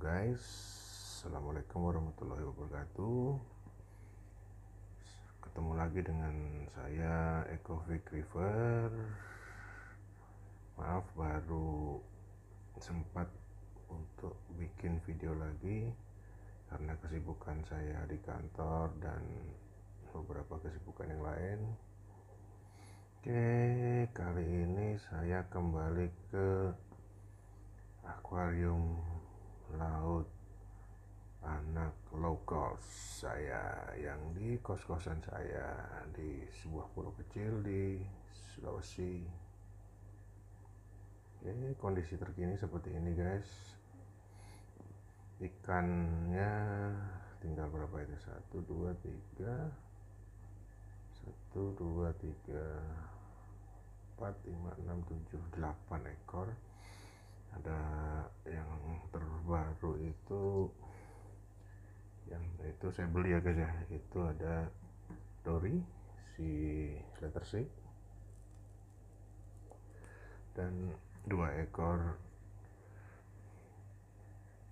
guys, assalamualaikum warahmatullahi wabarakatuh. Ketemu lagi dengan saya Eko Vic River. Maaf baru sempat untuk bikin video lagi karena kesibukan saya di kantor dan beberapa kesibukan yang lain. Oke, kali ini saya kembali ke akuarium laut anak low cost saya yang di kos-kosan saya di sebuah pulau kecil di Sulawesi. Oke, kondisi terkini seperti ini guys. Ikannya tinggal berapa itu? 1, 2, 3 1, 2, 3 4, 5, 6, 7, 8 ekor. Ada yang terbaru itu, yang itu saya beli ya guys ya, itu ada Dory si letter C dan 2 ekor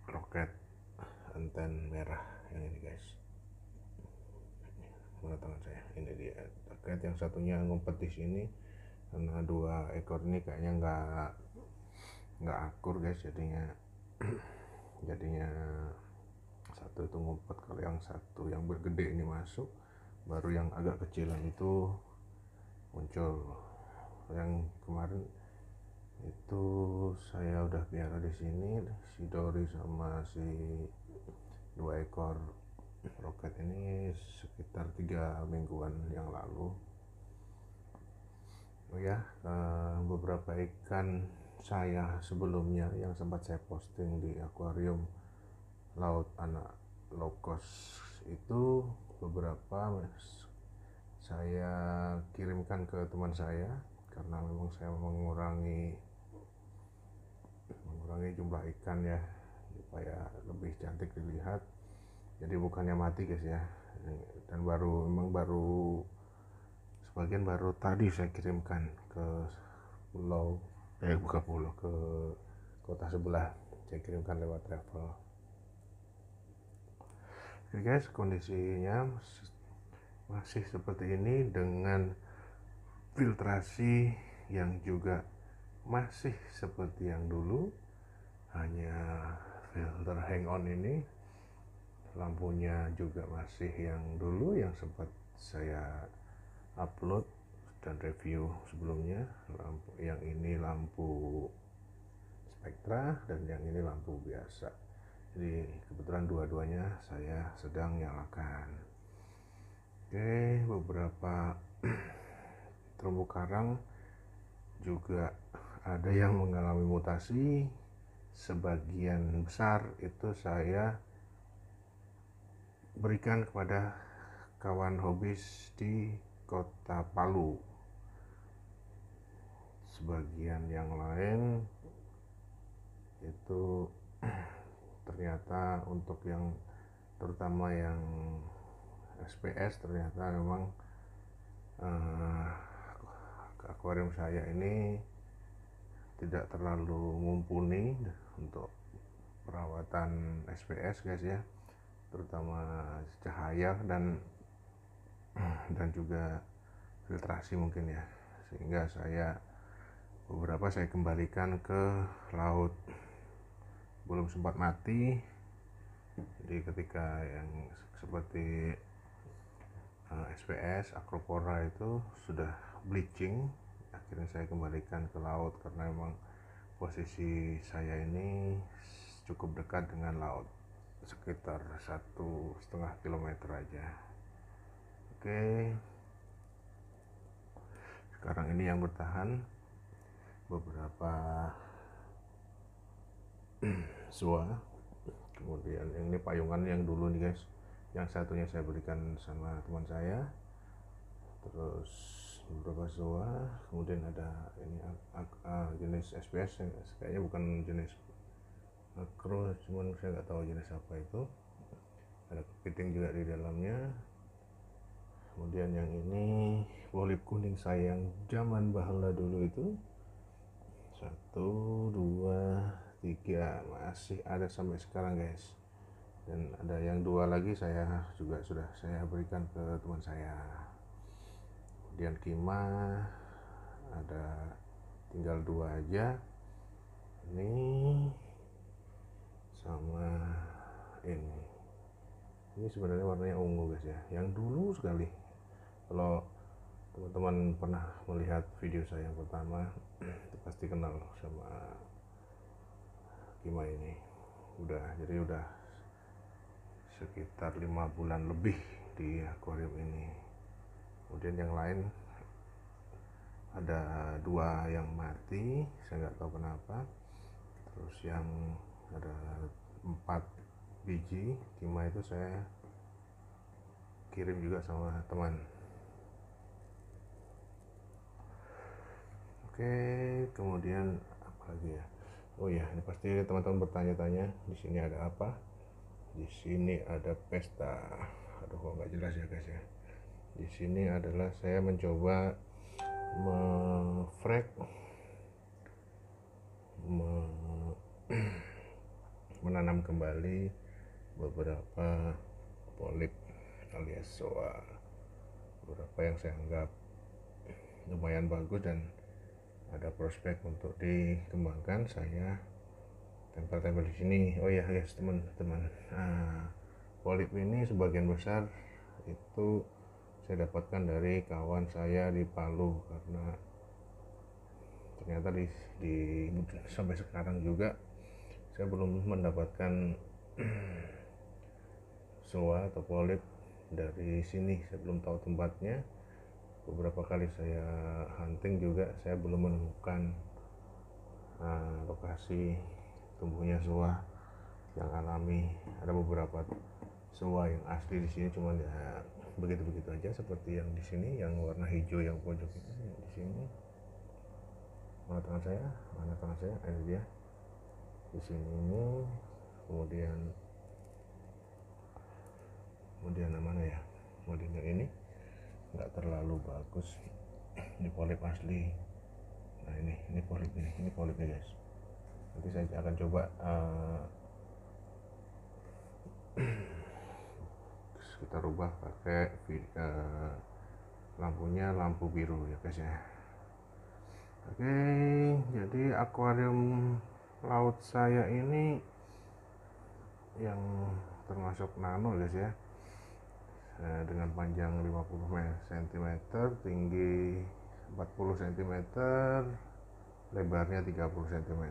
roket anten merah yang ini guys. Mana tangan saya, ini dia roket. Yang satunya ngumpet di sini karena 2 ekor ini kayaknya nggak akur guys, jadinya satu itu ngumpet. Kalau yang satu yang bergede ini masuk, baru yang agak kecilan itu muncul. Yang kemarin itu saya udah piara di sini, si Dory sama si 2 ekor roket ini sekitar 3 mingguan yang lalu. Oh ya, beberapa ikan saya sebelumnya yang sempat saya posting di akuarium laut anak low cost itu, beberapa saya kirimkan ke teman saya karena memang saya mengurangi jumlah ikan ya, supaya lebih cantik dilihat. Jadi bukannya mati guys ya, dan baru sebagian baru tadi saya kirimkan ke ke kota sebelah, saya kirimkan lewat travel. Oke guys, kondisinya masih seperti ini dengan filtrasi yang juga masih seperti yang dulu, hanya filter hang on ini. Lampunya juga masih yang dulu yang sempat saya upload dan review sebelumnya. Lampu yang ini lampu spektra dan yang ini lampu biasa. Jadi kebetulan dua-duanya saya sedang nyalakan. Oke, beberapa terumbu karang juga ada yang mengalami mutasi. Sebagian besar itu saya berikan kepada kawan hobis di kota Palu. Sebagian yang lain itu ternyata untuk yang terutama yang SPS, ternyata memang akuarium saya ini tidak terlalu mumpuni untuk perawatan SPS guys ya, terutama cahaya dan juga filtrasi mungkin ya, sehingga beberapa saya kembalikan ke laut, belum sempat mati. Jadi ketika yang seperti SPS, Acropora itu sudah bleaching, akhirnya saya kembalikan ke laut karena memang posisi saya ini cukup dekat dengan laut, sekitar 1,5 kilometer aja. Oke, sekarang ini yang bertahan beberapa Zua, kemudian yang ini payungan yang dulu nih guys, yang satunya saya berikan sama teman saya, terus beberapa Zoa, kemudian ada ini jenis SPS, kayaknya bukan jenis Acro, cuman saya nggak tahu jenis apa itu. Ada kepiting juga di dalamnya. Kemudian yang ini polip kuning saya yang zaman bahala dulu itu, 1, 2, 3 masih ada sampai sekarang guys, dan ada yang 2 lagi saya juga sudah saya berikan ke teman saya. Kemudian Kima ada tinggal 2 aja, ini sama ini sebenarnya warnanya ungu guys ya, yang dulu sekali. Kalau teman-teman pernah melihat video saya yang pertama itu pasti kenal sama Kima ini. Jadi udah sekitar 5 bulan lebih di akuarium ini. Kemudian yang lain ada 2 yang mati, saya nggak tahu kenapa. Terus yang ada 4 biji Kima itu saya kirim juga sama teman. Oke, kemudian apa lagi ya? Oh ya, ini pasti teman-teman bertanya-tanya, di sini ada apa? Di sini ada pesta. Aduh, kok nggak jelas ya guys ya. Di sini adalah saya mencoba menanam kembali beberapa polip alias soa, beberapa yang saya anggap lumayan bagus dan ada prospek untuk dikembangkan. Saya tempel-tempel di sini. Oh ya guys, teman-teman, polip ini sebagian besar itu saya dapatkan dari kawan saya di Palu, karena ternyata di sampai sekarang juga saya belum mendapatkan soa atau polip dari sini. Saya belum tahu tempatnya. Beberapa kali saya hunting juga saya belum menemukan lokasi tumbuhnya soa yang alami. Ada beberapa soa yang asli di sini, cuman ya begitu-begitu aja, seperti yang di sini yang warna hijau yang pojok itu di sini. Mana tangan saya? Ini dia di sini ini. Kemudian mana ya? Kemudian yang ini nggak terlalu bagus. Ini polip asli. Nah ini polipnya guys. Nanti saya akan coba kita rubah pakai lampunya lampu biru ya guys ya. Oke, jadi akuarium laut saya ini yang termasuk nano guys ya, dengan panjang 50 cm, tinggi 40 cm, lebarnya 30 cm,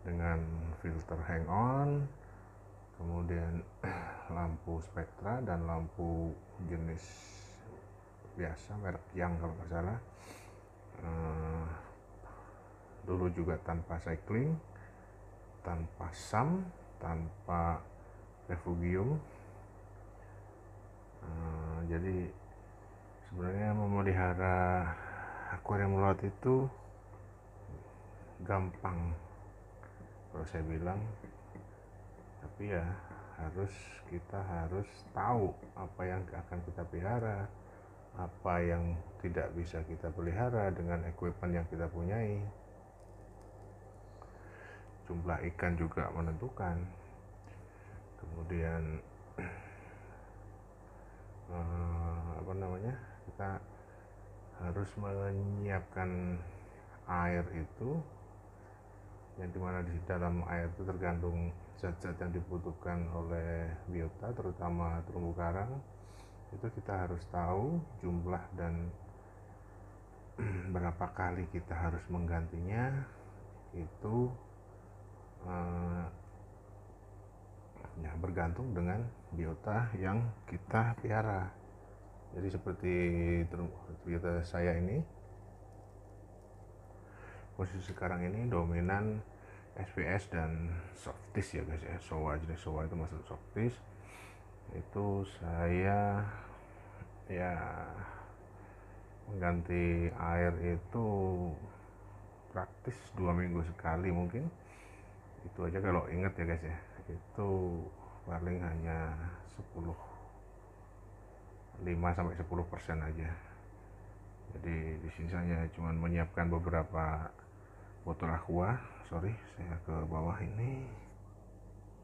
dengan filter hang on, kemudian lampu spektra dan lampu jenis biasa merek yang kalau nggak salah. Dulu juga tanpa cycling, tanpa SAM, tanpa refugium. Jadi sebenarnya memelihara akuarium laut itu gampang kalau saya bilang, tapi ya kita harus tahu apa yang akan kita pelihara, apa yang tidak bisa kita pelihara dengan equipment yang kita punyai. Jumlah ikan juga menentukan. Kemudian kita harus menyiapkan air itu, yang dimana di dalam air itu tergantung zat-zat yang dibutuhkan oleh biota, terutama terumbu karang. Itu kita harus tahu jumlah dan berapa kali kita harus menggantinya. Itu ya bergantung dengan biota yang kita pelihara. Jadi seperti biota saya ini, posisi sekarang ini dominan SPS dan softis ya guys ya. Soa, jenis soa itu masuk softis. Itu saya ya mengganti air itu praktis 2 minggu sekali mungkin. Itu aja kalau ingat ya guys ya. Itu paling hanya 5-10% aja. Jadi di sini saya cuma menyiapkan beberapa botol aqua. Sorry, saya ke bawah ini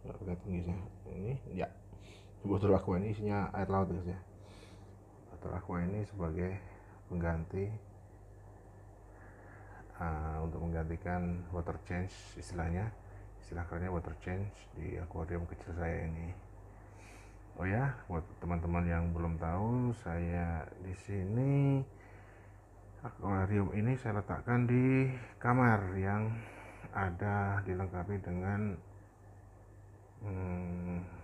nggak kelihatan guys ya. Ini ya, botol aqua ini isinya air laut guys ya. Botol aqua ini sebagai pengganti untuk menggantikan water change, istilah kerennya water change di akuarium kecil saya ini. Oh ya, buat teman-teman yang belum tahu, saya di sini akuarium ini saya letakkan di kamar yang ada dilengkapi dengan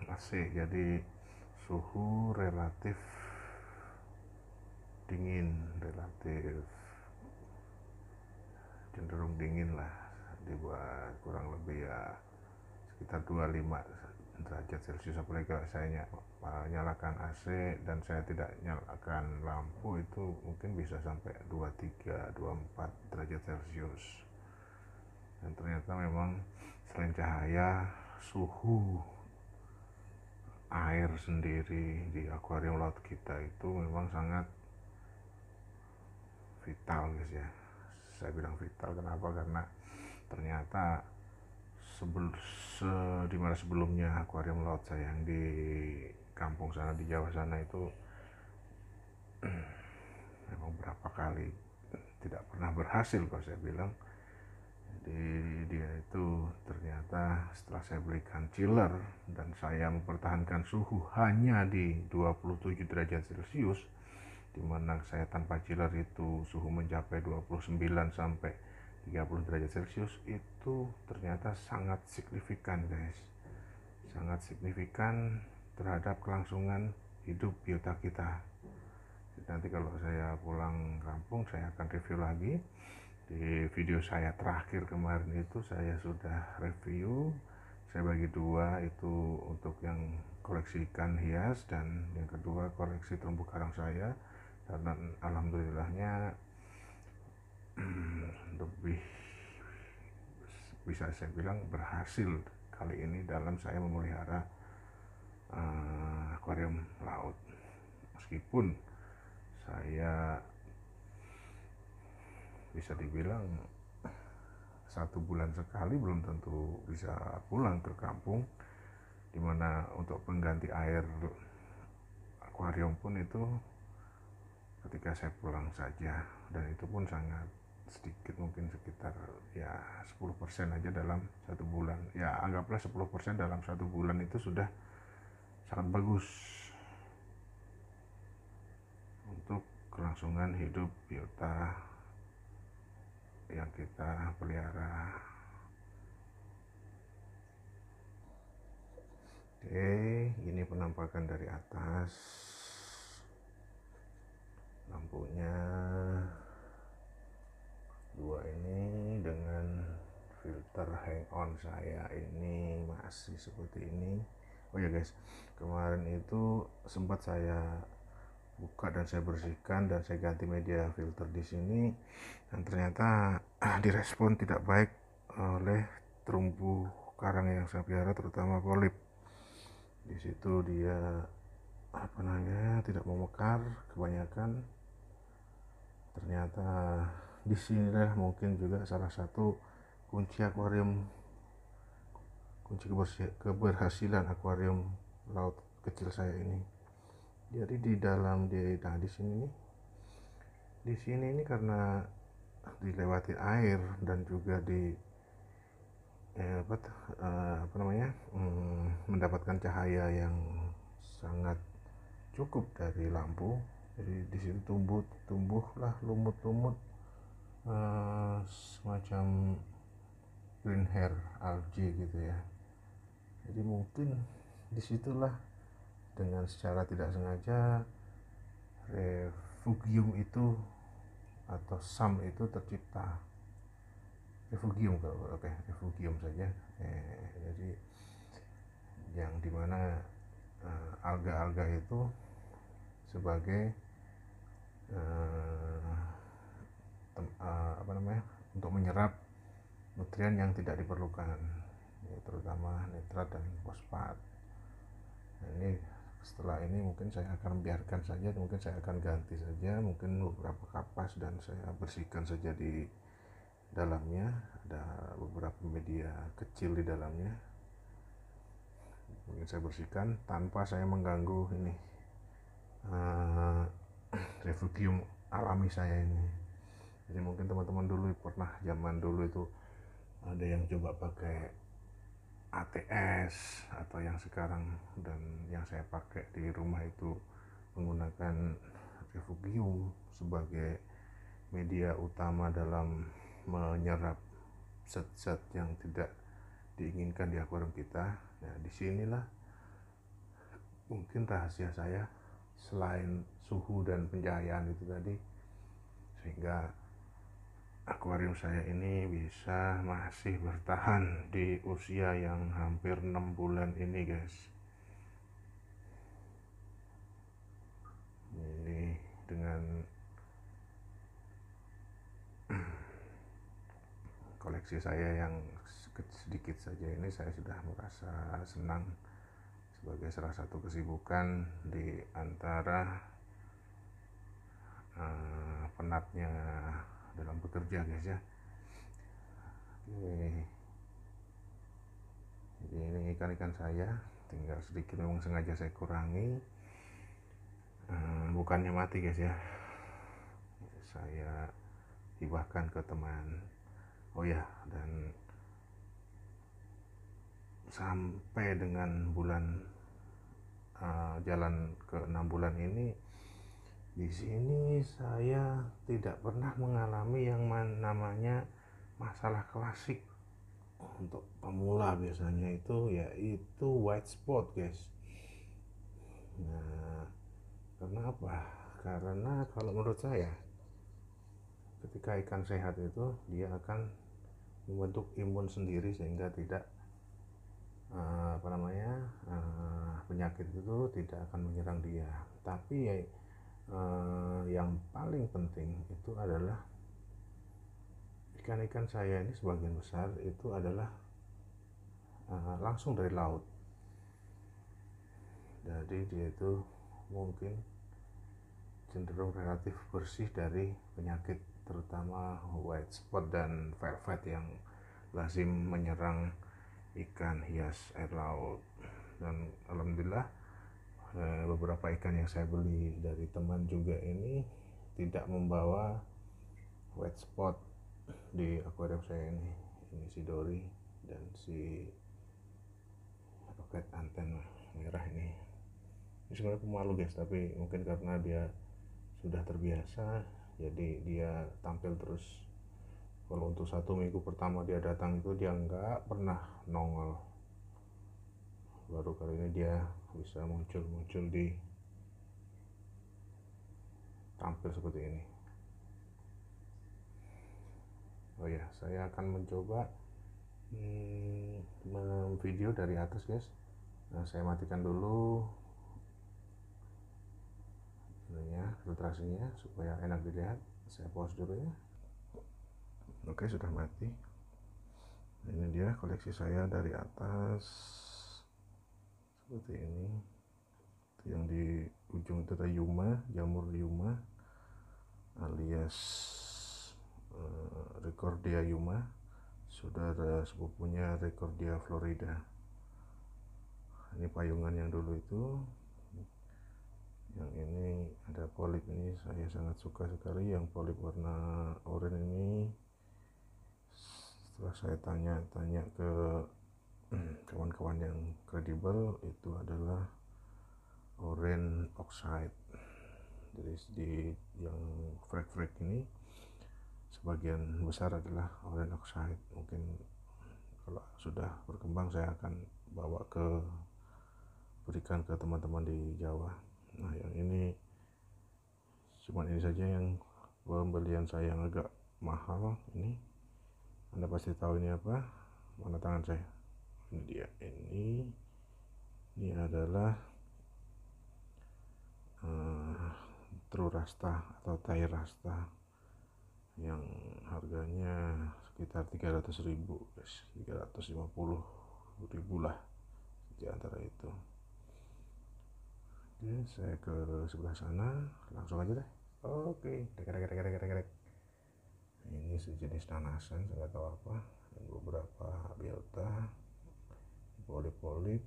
AC, jadi suhu relatif dingin, relatif cenderung dingin lah, dibuat kurang lebih ya sekitar 25 derajat celcius. Apalagi kalau saya nyalakan AC dan saya tidak nyalakan lampu, itu mungkin bisa sampai 23 24 derajat celcius. Dan ternyata memang selain cahaya, suhu air sendiri di akuarium laut kita itu memang sangat vital guys ya. Saya bilang vital kenapa? Karena ternyata di mana sebelumnya akuarium laut saya yang di kampung sana, di Jawa sana itu memang berapa kali tidak pernah berhasil kalau saya bilang. Jadi dia itu ternyata setelah saya belikan chiller dan saya mempertahankan suhu hanya di 27 derajat celcius, dimana saya tanpa chiller itu suhu mencapai 29 sampai 30 derajat celcius, itu ternyata sangat signifikan guys, sangat signifikan terhadap kelangsungan hidup biota kita. Jadi nanti kalau saya pulang kampung saya akan review lagi. Di video saya terakhir kemarin itu saya sudah review, saya bagi dua, itu untuk yang koleksi ikan hias dan yang kedua koleksi terumbu karang saya. Dan alhamdulillahnya lebih bisa saya bilang berhasil kali ini dalam saya memelihara akuarium laut. Meskipun saya bisa dibilang 1 bulan sekali belum tentu bisa pulang ke kampung, dimana untuk pengganti air akuarium pun itu ketika saya pulang saja, dan itu pun sangat sedikit, mungkin sekitar ya 10% aja dalam 1 bulan. Ya anggaplah 10% dalam 1 bulan itu sudah sangat bagus untuk kelangsungan hidup biota yang kita pelihara. Oke, ini penampakan dari atas lampunya dua ini dengan filter hang on saya ini masih seperti ini. Oh ya guys, kemarin itu sempat saya buka dan saya bersihkan dan saya ganti media filter di sini, dan ternyata direspon tidak baik oleh terumbu karang yang saya pelihara, terutama polip. Di situ dia tidak mau mekar kebanyakan. Ternyata disinilah mungkin juga salah satu kunci keberhasilan akuarium laut kecil saya ini. Jadi di sini ini karena dilewati air dan juga mendapatkan cahaya yang sangat cukup dari lampu. Jadi di situ tumbuhlah lumut-lumut semacam green hair algae gitu ya. Jadi mungkin disitulah dengan secara tidak sengaja refugium itu atau SAM itu tercipta. Refugium saja. Jadi yang dimana alga-alga itu sebagai untuk menyerap nutrien yang tidak diperlukan, terutama nitrat dan fosfat. Nah, ini setelah ini mungkin saya akan biarkan saja, mungkin saya akan ganti saja mungkin beberapa kapas dan saya bersihkan saja di dalamnya, ada beberapa media kecil di dalamnya. Mungkin saya bersihkan tanpa saya mengganggu ini refugium alami saya ini. Jadi mungkin teman-teman dulu pernah, zaman dulu itu ada yang coba pakai ATS atau yang sekarang dan yang saya pakai di rumah itu menggunakan refugium sebagai media utama dalam menyerap zat-zat yang tidak diinginkan di akuarium kita. Nah, disinilah mungkin rahasia saya selain suhu dan pencahayaan itu tadi, sehingga akuarium saya ini bisa masih bertahan di usia yang hampir 6 bulan ini guys. Ini dengan koleksi saya yang sedikit saja ini, saya sudah merasa senang sebagai salah satu kesibukan di antara penatnya dalam bekerja guys ya. Oke. Jadi ini ikan-ikan saya tinggal sedikit, memang sengaja saya kurangi, bukannya mati guys ya, saya hibahkan ke teman. Oh ya, dan sampai dengan bulan jalan ke 6 bulan ini, di sini saya tidak pernah mengalami yang namanya masalah klasik untuk pemula. Biasanya itu yaitu white spot guys. Nah, karena apa? Karena kalau menurut saya, ketika ikan sehat itu dia akan membentuk imun sendiri sehingga tidak penyakit itu tidak akan menyerang dia. Tapi yang paling penting itu adalah ikan-ikan saya ini sebagian besar itu adalah langsung dari laut. Jadi dia itu mungkin cenderung relatif bersih dari penyakit, terutama white spot dan velvet yang lazim menyerang ikan hias air laut. Dan alhamdulillah beberapa ikan yang saya beli dari teman juga ini tidak membawa white spot di akuarium saya ini. Ini si Dori dan si roket anten merah ini. Ini sebenarnya pemalu guys, tapi mungkin karena dia sudah terbiasa jadi dia tampil terus. Kalau untuk 1 minggu pertama dia datang itu dia nggak pernah nongol, baru kali ini dia bisa muncul di tampil seperti ini. Oh ya, saya akan mencoba video dari atas guys. Nah, saya matikan dulu ininya, filtrasinya supaya enak dilihat. Saya pause dulu ya. Oke, sudah mati. Ini dia koleksi saya dari atas seperti ini. Yang di ujung itu ada Yuma, jamur Yuma alias Recordia Yuma, saudara sepupunya Recordia Florida. Ini payungan yang dulu itu. Yang ini ada polip, ini saya sangat suka sekali yang polip warna oranye ini. Setelah saya tanya-tanya ke kawan-kawan yang kredibel, itu adalah oranye oxide. Jadi di yang frek-frek ini sebagian besar adalah oranye oxide. Mungkin kalau sudah berkembang saya akan bawa berikan ke teman-teman di Jawa. Nah, yang ini cuma ini saja yang pembelian saya yang agak mahal. Ini Anda pasti tahu ini apa. Mana tangan saya? Ini dia. Ini adalah True Rasta atau Thai Rasta yang harganya sekitar 300.000 guys, 350.000 lah di antara itu. Oke, saya ke sebelah sana langsung aja deh. Oke, Ini sejenis nanasan, saya nggak tahu apa. Dan beberapa biota, polip-polip.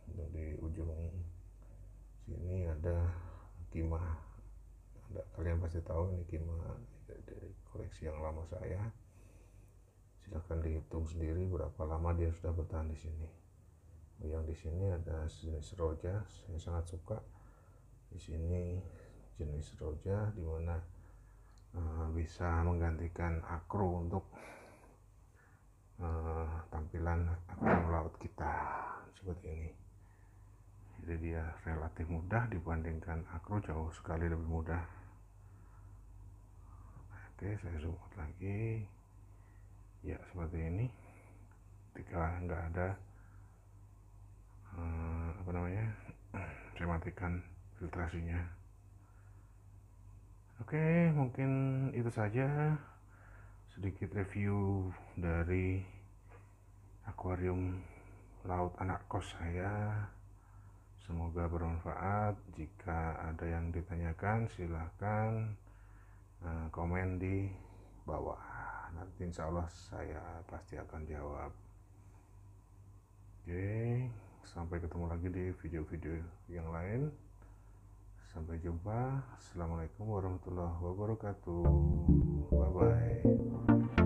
Dan di ujung sini ada kimah. Kalian pasti tahu ini kimah dari koleksi yang lama saya. Silahkan dihitung sendiri berapa lama dia sudah bertahan di sini. Yang di sini ada jenis roja, saya sangat suka. Di sini jenis roja dimana bisa menggantikan akro untuk tampilan akvarium laut kita seperti ini. Jadi dia relatif mudah dibandingkan akro, jauh sekali lebih mudah. Oke, saya zoom out lagi. Ya, seperti ini. Ketika nggak ada saya matikan filtrasinya. Oke, mungkin itu saja sedikit review dari akuarium laut anak kos saya. Semoga bermanfaat. Jika ada yang ditanyakan silahkan komen di bawah. Nanti insya Allah saya pasti akan jawab. Oke, sampai ketemu lagi di video-video yang lain. Sampai jumpa. Assalamualaikum warahmatullahi wabarakatuh. Bye bye.